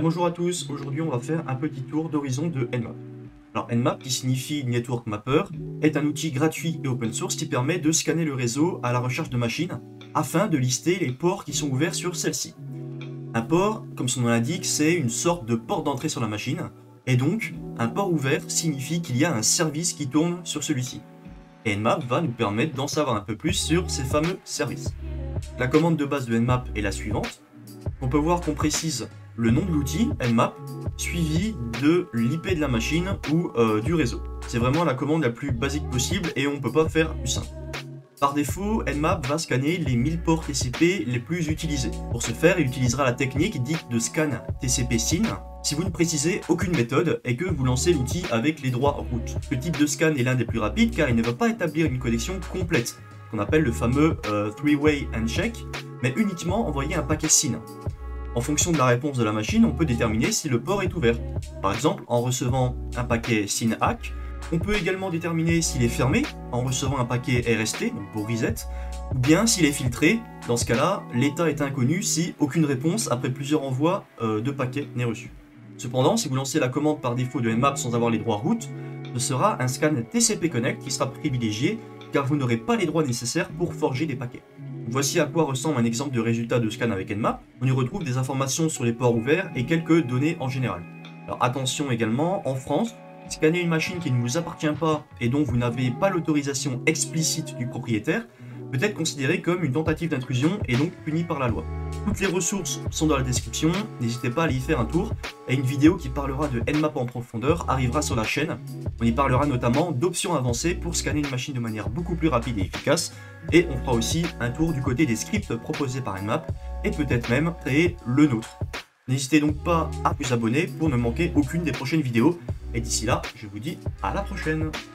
Bonjour à tous, aujourd'hui on va faire un petit tour d'horizon de Nmap. Alors Nmap, qui signifie Network Mapper, est un outil gratuit et open source qui permet de scanner le réseau à la recherche de machines afin de lister les ports qui sont ouverts sur celle-ci. Un port, comme son nom l'indique, c'est une sorte de porte d'entrée sur la machine, et donc un port ouvert signifie qu'il y a un service qui tourne sur celui-ci. Et Nmap va nous permettre d'en savoir un peu plus sur ces fameux services. La commande de base de Nmap est la suivante. On peut voir qu'on précise le nom de l'outil, Nmap, suivi de l'IP de la machine ou du réseau. C'est vraiment la commande la plus basique possible et on ne peut pas faire plus simple. Par défaut, Nmap va scanner les 1000 ports TCP les plus utilisés. Pour ce faire, il utilisera la technique dite de scan TCP-SYN si vous ne précisez aucune méthode et que vous lancez l'outil avec les droits route. Ce type de scan est l'un des plus rapides car il ne va pas établir une connexion complète, qu'on appelle le fameux three-way handshake, mais uniquement envoyer un paquet SYN. En fonction de la réponse de la machine, on peut déterminer si le port est ouvert. Par exemple, en recevant un paquet SYN-ACK, on peut également déterminer s'il est fermé en recevant un paquet RST, donc pour reset, ou bien s'il est filtré. Dans ce cas-là, l'état est inconnu si aucune réponse après plusieurs envois de paquets n'est reçue. Cependant, si vous lancez la commande par défaut de Nmap sans avoir les droits route, ce sera un scan TCP Connect qui sera privilégié car vous n'aurez pas les droits nécessaires pour forger des paquets. Voici à quoi ressemble un exemple de résultat de scan avec Nmap. On y retrouve des informations sur les ports ouverts et quelques données en général. Alors attention également, en France, scanner une machine qui ne vous appartient pas et dont vous n'avez pas l'autorisation explicite du propriétaire peut être considéré comme une tentative d'intrusion et donc puni par la loi. Toutes les ressources sont dans la description, n'hésitez pas à aller y faire un tour, et une vidéo qui parlera de Nmap en profondeur arrivera sur la chaîne. On y parlera notamment d'options avancées pour scanner une machine de manière beaucoup plus rapide et efficace, et on fera aussi un tour du côté des scripts proposés par Nmap, et peut-être même créer le nôtre. N'hésitez donc pas à vous abonner pour ne manquer aucune des prochaines vidéos, et d'ici là, je vous dis à la prochaine.